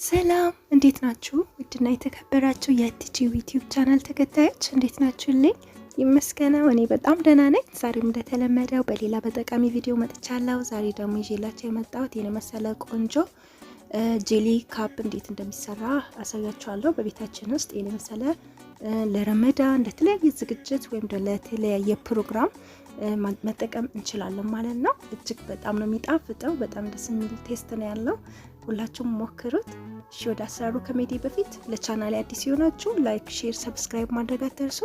ሰላም እንዴት ናችሁ? ውድና የተከበራችሁ የቲጂ ዩቲዩብ ቻናል ተከታዮች እንዴት ናችሁልኝ? ይመስገነው እኔ በጣም ደህና ነኝ። ዛሬም እንደተለመደው በሌላ በጠቃሚ ቪዲዮ መጥቻለሁ። ዛሬ ደግሞ ይዤላችሁ የመጣሁት የኔ መሰለ ቆንጆ ጄሊ ካፕ እንዴት እንደሚሰራ አሳያችኋለሁ። በቤታችን ውስጥ የኔ መሰለ ለረመዳን ለተለያየ ዝግጅት ወይም ለተለያየ ፕሮግራም መጠቀም እንችላለን ማለት ነው። እጅግ በጣም ነው የሚጣፍጠው። በጣም ደስ የሚል ቴስት ነው ያለው። ሁላችሁም ሞክሩት። እሺ ወደ አሰራሩ ከመሄዴ በፊት ለቻናሌ አዲስ የሆናችሁ ላይክ፣ ሼር፣ ሰብስክራይብ ማድረግ አትርሱ።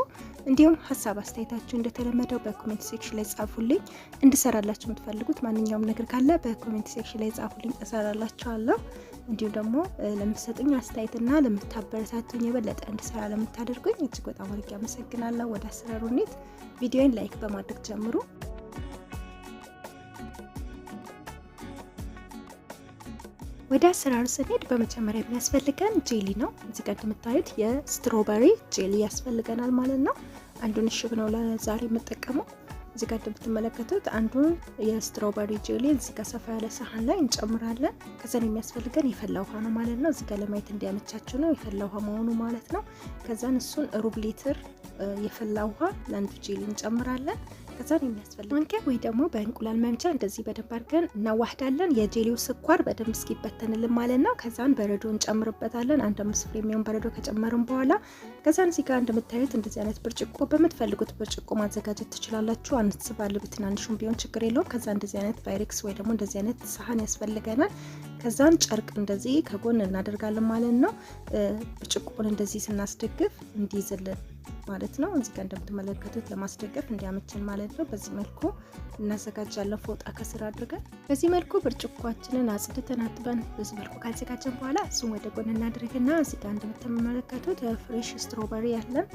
እንዲሁም ሀሳብ አስተያየታችሁ እንደተለመደው በኮሜንት ሴክሽን ላይ ጻፉልኝ። እንድሰራላችሁ የምትፈልጉት ማንኛውም ነገር ካለ በኮሜንት ሴክሽን ላይ ጻፉልኝ፣ እሰራላችኋለሁ። እንዲሁም ደግሞ ለምትሰጡኝ አስተያየትና ለምታበረታቱኝ የበለጠ እንድሰራ ለምታደርጉኝ እጅግ በጣም አድርጌ አመሰግናለሁ። ወደ አሰራሩ እንሂድ። ቪዲዮን ላይክ በማድረግ ጀምሩ። ወደ አሰራሩ ስንሄድ በመጀመሪያ የሚያስፈልገን ጄሊ ነው። እዚህ ጋር እንደምታዩት የስትሮበሪ ጄሊ ያስፈልገናል ማለት ነው። አንዱን እሽግ ነው ለዛሬ የምጠቀመው። እዚህ ጋር እንደምትመለከቱት አንዱን የስትሮበሪ ጄሊ እዚህ ጋር ሰፋ ያለ ሳህን ላይ እንጨምራለን። ከዛን የሚያስፈልገን የፈላ ውሃ ነው ማለት ነው። እዚህ ጋር ለማየት እንዲያመቻችሁ ነው የፈላ ውሃ መሆኑ ማለት ነው። ከዛን እሱን ሩብ ሊትር የፈላ ውሃ ለአንዱ ጄሊ እንጨምራለን። ከዛን የሚያስፈልግ ማንኪያ ወይ ደግሞ በእንቁላል መምቻ እንደዚህ በደንብ አድርገን እናዋህዳለን። የጄሊው ስኳር በደንብ እስኪበተንልን ማለት ነው። ከዛን በረዶ እንጨምርበታለን። 1 ፍሬ የሚሆን በረዶ ከጨመርን በኋላ ከዛን እዚህ ጋር እንደምታዩት እንደዚህ አይነት ብርጭቆ በምትፈልጉት ብርጭቆ ማዘጋጀት ትችላላችሁ። አንስ ባለ በትናንሹም ቢሆን ችግር የለውም። ከዛ እንደዚህ አይነት ፓይሬክስ ወይ ደግሞ እንደዚህ አይነት ሳህን ያስፈልገናል። ከዛን ጨርቅ እንደዚህ ከጎን እናደርጋለን ማለት ነው። ብርጭቆን እንደዚህ ስናስደግፍ እንዲይዝልን ማለት ነው። እዚህ ጋር እንደምትመለከቱት ለማስደገፍ እንዲያመችን ማለት ነው። በዚህ መልኩ እናዘጋጃለን። ፎጣ ከስር አድርገን በዚህ መልኩ ብርጭቆአችንን አጽድተን አጥበን በዚህ መልኩ ካዘጋጀን በኋላ እሱን ወደ ጎን እናደርግና እዚህ ጋር እንደምትመለከቱት ፍሬሽ ስትሮበሪ ያለን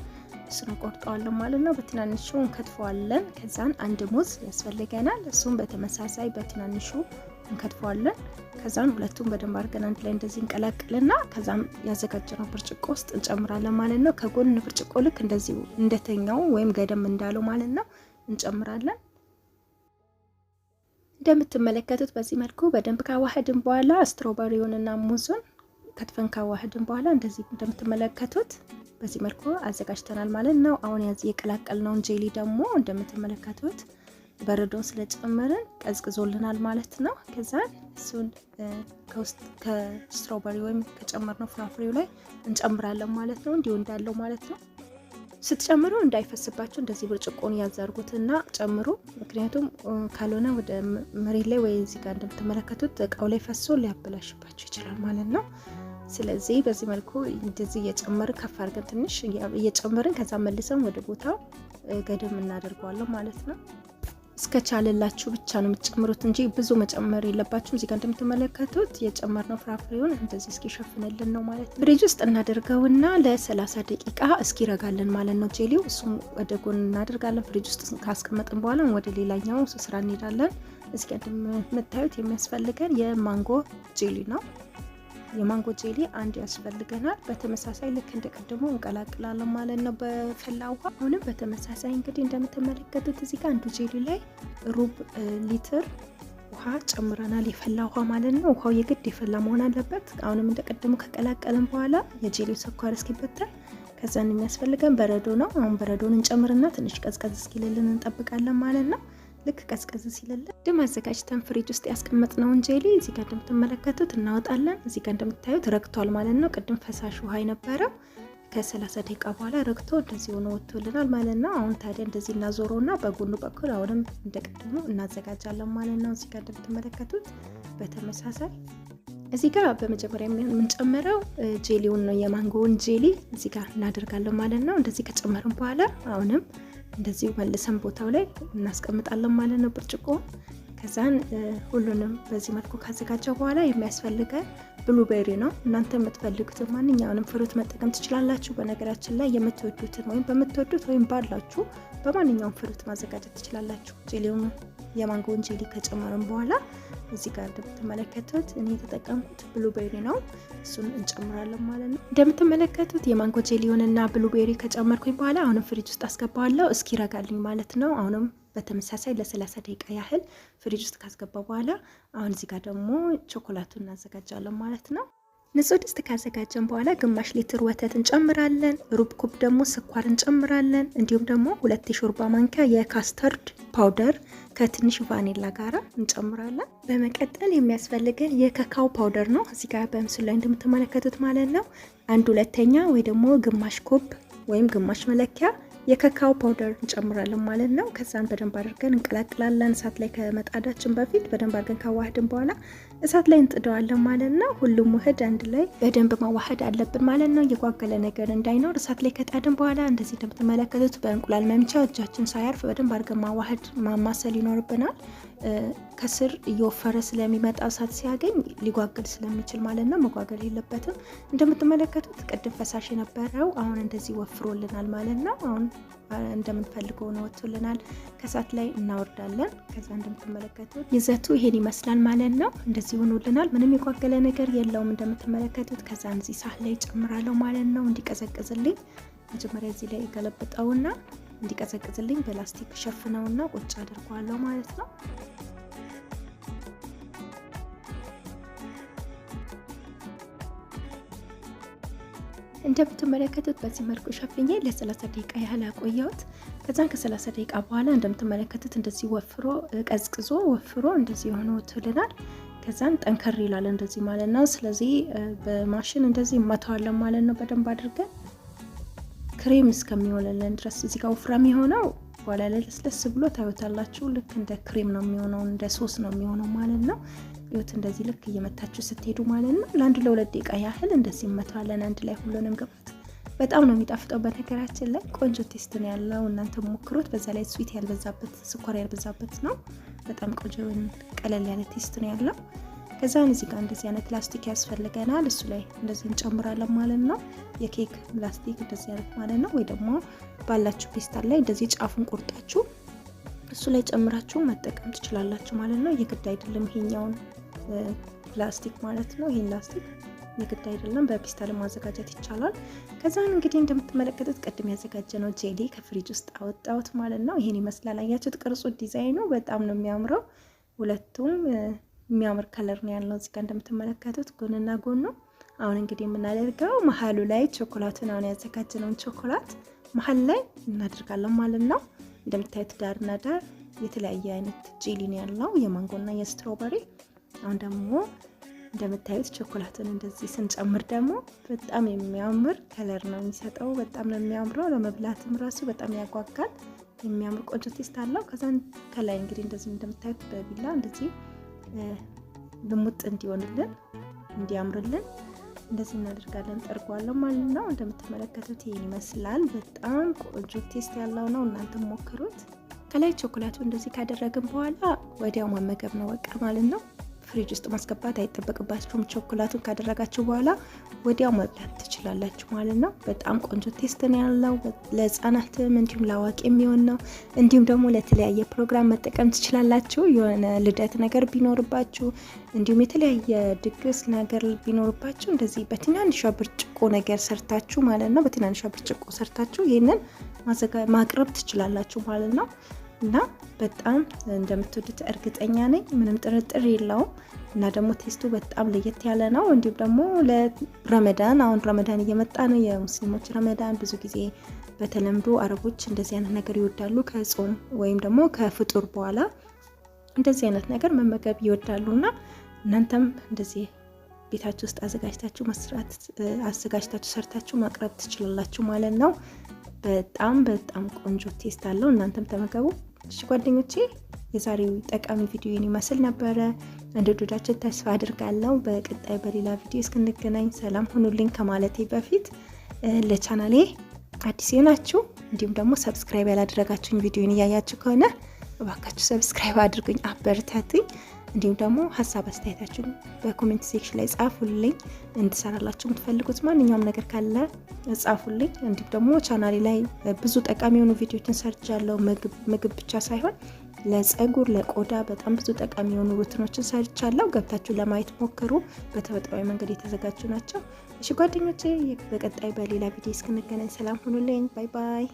እሱን ቆርጠዋለን ማለት ነው። በትናንሹ እንከትፈዋለን። ከዛን አንድ ሙዝ ያስፈልገናል። እሱን በተመሳሳይ በትናንሹ እንከትፈዋለን። ከዛን ሁለቱም በደንብ አድርገን አንድ ላይ እንደዚህ እንቀላቅልና ከዛም ያዘጋጀነው ብርጭቆ ውስጥ እንጨምራለን ማለት ነው። ከጎን ብርጭቆ ልክ እንደዚህ እንደተኛው ወይም ገደም እንዳለው ማለት ነው እንጨምራለን። እንደምትመለከቱት በዚህ መልኩ በደንብ ካዋህድን በኋላ ስትሮበሪውንና ሙዙን ከትፈን ካዋህድን በኋላ እንደዚህ እንደምትመለከቱት በዚህ መልኩ አዘጋጅተናል ማለት ነው። አሁን የቀላቀልነውን ጄሊ ደግሞ እንደምትመለከቱት በረዶን ስለጨመርን ቀዝቅዞልናል ማለት ነው። ከዛ እሱን ከውስጥ ከስትሮበሪ ወይም ከጨመርነው ፍራፍሬው ላይ እንጨምራለን ማለት ነው። እንዲሁ እንዳለው ማለት ነው። ስትጨምሩ እንዳይፈስባችሁ እንደዚህ ብርጭቆን ያዛርጉትና ጨምሩ። ምክንያቱም ካልሆነ ወደ መሬት ላይ ወይ እዚህ ጋር እንደምትመለከቱት እቃው ላይ ፈሶ ሊያበላሽባችሁ ይችላል ማለት ነው። ስለዚህ በዚህ መልኩ እንደዚህ እየጨመርን ከፍ አድርገን ትንሽ እየጨመርን ከዛ መልሰን ወደ ቦታው ገደም እናደርገዋለን ማለት ነው። እስከቻለላችሁ ብቻ ነው የምትጨምሩት እንጂ ብዙ መጨመር የለባችሁም። እዚህ ጋር እንደምትመለከቱት የጨመርነው ፍራፍሬውን እንደዚህ እስኪሸፍንልን ነው ማለት ነው። ፍሪጅ ውስጥ እናደርገውና ለ30 ደቂቃ እስኪረጋልን ማለት ነው ጄሊው። እሱም ወደ ጎን እናደርጋለን። ፍሪጅ ውስጥ ካስቀመጥን በኋላ ወደ ሌላኛው ስራ እንሄዳለን። እዚህ ጋር እንደምታዩት የሚያስፈልገን የማንጎ ጄሊ ነው። የማንጎ ጄሊ አንድ ያስፈልገናል። በተመሳሳይ ልክ እንደቀደሙ እንቀላቅላለን ማለት ነው በፈላ ውሃ። አሁንም በተመሳሳይ እንግዲህ እንደምትመለከቱት እዚህ ጋር አንዱ ጄሊ ላይ ሩብ ሊትር ውሃ ጨምረናል፣ የፈላ ውሃ ማለት ነው። ውሃው የግድ የፈላ መሆን አለበት። አሁንም እንደቀደሙ ከቀላቀልን በኋላ የጄሊው ስኳር እስኪበተን ከዛን የሚያስፈልገን በረዶ ነው። አሁን በረዶን እንጨምርና ትንሽ ቀዝቀዝ እስኪልልን እንጠብቃለን ማለት ነው። ልክ ቀዝቀዝ ሲልልን ድም አዘጋጅተን ፍሪጅ ውስጥ ያስቀመጥነውን ጄሊ እዚህ ጋር እንደምትመለከቱት እናወጣለን። እዚህ ጋር እንደምታዩት ረግቷል ማለት ነው። ቅድም ፈሳሽ ውሃ የነበረው ከ30 ደቂቃ በኋላ ረግቶ እንደዚህ ሆኖ ወጥቶልናል ማለት ነው። አሁን ታዲያ እንደዚህ እናዞረውና በጎኑ በኩል አሁንም እንደቀደሙ እናዘጋጃለን ማለት ነው። እዚህ ጋር እንደምትመለከቱት በተመሳሳይ እዚህ ጋር በመጀመሪያ የምንጨምረው ጄሊውን ነው። የማንጎውን ጄሊ እዚህ ጋር እናደርጋለን ማለት ነው። እንደዚህ ከጨመርን በኋላ አሁንም እንደዚህ መልሰን ቦታው ላይ እናስቀምጣለን ማለት ነው ብርጭቆ። ከዛን ሁሉንም በዚህ መልኩ ካዘጋጀው በኋላ የሚያስፈልገን ብሉቤሪ ነው። እናንተ የምትፈልጉትን ማንኛውንም ፍሩት መጠቀም ትችላላችሁ። በነገራችን ላይ የምትወዱትን ወይም በምትወዱት ወይም ባላችሁ በማንኛውም ፍሩት ማዘጋጀት ትችላላችሁ። ጄሊውን የማንጎን ጄሊ ከጨመርን በኋላ እዚህ ጋር እንደምትመለከቱት እኔ የተጠቀምኩት ብሉቤሪ ነው። እሱን እንጨምራለን ማለት ነው። እንደምትመለከቱት የማንጎ ጄሊውንና ብሉቤሪ ከጨመርኩኝ በኋላ አሁንም ፍሪጅ ውስጥ አስገባዋለሁ እስኪረጋልኝ ማለት ነው። አሁንም በተመሳሳይ ለ30 ደቂቃ ያህል ፍሪጅ ውስጥ ካስገባ በኋላ አሁን እዚህ ጋር ደግሞ ቾኮላቱን እናዘጋጃለን ማለት ነው። ንጹህ ድስት ካዘጋጀን በኋላ ግማሽ ሊትር ወተት እንጨምራለን። ሩብ ኩብ ደግሞ ስኳር እንጨምራለን። እንዲሁም ደግሞ 2 የሾርባ ማንኪያ የካስተርድ ፓውደር ከትንሽ ቫኒላ ጋር እንጨምራለን። በመቀጠል የሚያስፈልገን የካካኦ ፓውደር ነው። እዚህ ጋር በምስሉ ላይ እንደምትመለከቱት ማለት ነው 1/2 ወይ ደግሞ ግማሽ ኩብ ወይም ግማሽ መለኪያ የካካኦ ፓውደር እንጨምራለን ማለት ነው። ከዛን በደንብ አድርገን እንቀላቅላለን። እሳት ላይ ከመጣዳችን በፊት በደንብ አድርገን ካዋህድን በኋላ እሳት ላይ እንጥደዋለን ማለት ነው። ሁሉም ውህድ አንድ ላይ በደንብ ማዋሃድ አለብን ማለት ነው። የጓገለ ነገር እንዳይኖር እሳት ላይ ከጣድን በኋላ እንደዚህ እንደምትመለከቱት በእንቁላል መምቻ እጃችን ሳያርፍ በደንብ አድርገን ማዋሃድ ማማሰል ይኖርብናል። ከስር እየወፈረ ስለሚመጣ እሳት ሲያገኝ ሊጓገል ስለሚችል ማለት ነው። መጓገል የለበትም። እንደምትመለከቱት ቅድም ፈሳሽ የነበረው አሁን እንደዚህ ወፍሮልናል ማለት ነው። አሁን እንደምንፈልገው ነው ወጥቶልናል። ከእሳት ላይ እናወርዳለን። ከዛ እንደምትመለከቱት ይዘቱ ይሄን ይመስላል ማለት ነው። እንደዚህ ሆኖልናል። ምንም የጓገለ ነገር የለውም እንደምትመለከቱት። ከዛ እዚህ ሳህን ላይ ጨምራለሁ ማለት ነው እንዲቀዘቅዝልኝ። መጀመሪያ እዚህ ላይ ገለብጠውና እንዲቀዘቅዝልኝ በላስቲክ ሸፍነውና ቁጭ አድርጓለሁ ማለት ነው። እንደምትመለከቱት በዚህ መልኩ ሸፍኜ ለ30 ደቂቃ ያህል አቆየሁት። ከዛን ከ30 ደቂቃ በኋላ እንደምትመለከቱት እንደዚህ ወፍሮ ቀዝቅዞ ወፍሮ እንደዚህ ሆኖ ወጥቶልናል። ከዛን ጠንከር ይላል እንደዚህ ማለት ነው። ስለዚህ በማሽን እንደዚህ እንመታዋለን ማለት ነው በደንብ አድርገን ክሬም እስከሚሆንልን ድረስ። እዚህ ጋር ወፍራም የሆነው በኋላ ላይ ለስለስ ብሎ ታዩታላችሁ። ልክ እንደ ክሬም ነው የሚሆነው፣ እንደ ሶስ ነው የሚሆነው ማለት ነው። ይሁት እንደዚህ ልክ እየመታችሁ ስትሄዱ ማለት ነው። ለ1-2 ደቂቃ ያህል እንደዚህ እንመታዋለን አንድ ላይ ሁሉንም ግብአት። በጣም ነው የሚጣፍጠው። በነገራችን ላይ ቆንጆ ቴስት ነው ያለው። እናንተ ሞክሩት። በዛ ላይ ስዊት ያልበዛበት ስኳር ያልበዛበት ነው። በጣም ቆንጆ ቀለል ያለ ቴስት ነው ያለው። ከዛን እዚህ ጋር እንደዚህ አይነት ፕላስቲክ ያስፈልገናል። እሱ ላይ እንደዚህ እንጨምራለን ማለት ነው። የኬክ ፕላስቲክ እንደዚህ አይነት ማለት ነው። ወይ ደግሞ ባላችሁ ፔስታል ላይ እንደዚህ ጫፉን ቆርጣችሁ እሱ ላይ ጨምራችሁ መጠቀም ትችላላችሁ ማለት ነው። የግድ አይደለም ይሄኛውን ፕላስቲክ ማለት ነው። ይሄን ፕላስቲክ የግድ አይደለም፣ በፔስታል ማዘጋጀት ይቻላል። ከዛን እንግዲህ እንደምትመለከቱት ቅድም ያዘጋጀነው ጄሊ ከፍሪጅ ውስጥ አወጣሁት ማለት ነው። ይሄን ይመስላል። አያችሁት? ቅርጹ ዲዛይኑ በጣም ነው የሚያምረው። ሁለቱም የሚያምር ከለር ነው ያለው እዚህ ጋር እንደምትመለከቱት ጎንና ጎኑ። አሁን እንግዲህ የምናደርገው መሀሉ ላይ ቾኮላቱን አሁን ያዘጋጀነውን ቾኮላት መሀል ላይ እናደርጋለን ማለት ነው። እንደምታዩት ዳርና ዳር የተለያየ አይነት ጄሊ ነው ያለው የማንጎና የስትሮበሪ። አሁን ደግሞ እንደምታዩት ቾኮላቱን እንደዚህ ስንጨምር ደግሞ በጣም የሚያምር ከለር ነው የሚሰጠው። በጣም ነው የሚያምረው። ለመብላትም ራሱ በጣም ያጓጓል። የሚያምር ቆንጆ ቴስት አለው። ከዛን ከላይ እንግዲህ እንደዚህ እንደምታዩት በቢላ እንደዚህ ልሙጥ እንዲሆንልን እንዲያምርልን እንደዚህ እናደርጋለን። ጠርጓለሁ ማለት ነው። እንደምትመለከቱት ይሄን ይመስላል። በጣም ቆንጆ ቴስት ያለው ነው። እናንተም ሞክሩት። ከላይ ቾኮላቱ እንደዚህ ካደረግን በኋላ ወዲያው መመገብ ነው በቃ ማለት ነው። ፍሪጅ ውስጥ ማስገባት አይጠበቅባችሁም። ቾኮላቱን ካደረጋችሁ በኋላ ወዲያው መብላት ትችላላችሁ ማለት ነው። በጣም ቆንጆ ቴስት ነው ያለው። ለህፃናትም እንዲሁም ለአዋቂ የሚሆን ነው። እንዲሁም ደግሞ ለተለያየ ፕሮግራም መጠቀም ትችላላችሁ። የሆነ ልደት ነገር ቢኖርባችሁ እንዲሁም የተለያየ ድግስ ነገር ቢኖርባችሁ እንደዚህ በትናንሿ ብርጭቆ ነገር ሰርታችሁ ማለት ነው። በትናንሿ ብርጭቆ ሰርታችሁ ይህንን ማቅረብ ትችላላችሁ ማለት ነው። እና በጣም እንደምትወዱት እርግጠኛ ነኝ፣ ምንም ጥርጥር የለውም። እና ደግሞ ቴስቱ በጣም ለየት ያለ ነው። እንዲሁም ደግሞ ለረመዳን አሁን ረመዳን እየመጣ ነው። የሙስሊሞች ረመዳን ብዙ ጊዜ በተለምዶ አረቦች እንደዚህ አይነት ነገር ይወዳሉ። ከጾም ወይም ደግሞ ከፍጡር በኋላ እንደዚህ አይነት ነገር መመገብ ይወዳሉና እናንተም እንደዚህ ቤታችሁ ውስጥ አዘጋጅታችሁ ሰርታችሁ ማቅረብ ትችላላችሁ ማለት ነው። በጣም በጣም ቆንጆ ቴስት አለው። እናንተም ተመገቡ። እሺ ጓደኞቼ፣ የዛሬው ጠቃሚ ቪዲዮ ይመስል ነበረ። እንደወደዳችሁ ተስፋ አድርጋለሁ። በቀጣይ በሌላ ቪዲዮ እስክንገናኝ ሰላም ሁኑልኝ ከማለቴ በፊት ለቻናሌ አዲስ ናችሁ እንዲሁም ደግሞ ሰብስክራይብ ያላደረጋችሁኝ ቪዲዮን እያያችሁ ከሆነ እባካችሁ ሰብስክራይብ አድርጉኝ፣ አበረታቱኝ። እንዲሁም ደግሞ ሀሳብ አስተያየታችሁን በኮሜንት ሴክሽን ላይ ጻፉልኝ። እንድሰራላችሁ የምትፈልጉት ማንኛውም ነገር ካለ ጻፉልኝ። እንዲሁም ደግሞ ቻናሌ ላይ ብዙ ጠቃሚ የሆኑ ቪዲዮችን ሰርቻለሁ። ምግብ ብቻ ሳይሆን ለጸጉር፣ ለቆዳ በጣም ብዙ ጠቃሚ የሆኑ ሩቲኖችን ሰርቻለሁ። ገብታችሁ ለማየት ሞክሩ። በተፈጥሯዊ መንገድ የተዘጋጁ ናቸው። እሺ ጓደኞቼ፣ በቀጣይ በሌላ ቪዲዮ እስክንገናኝ ሰላም ሁኑልኝ። ባይ ባይ።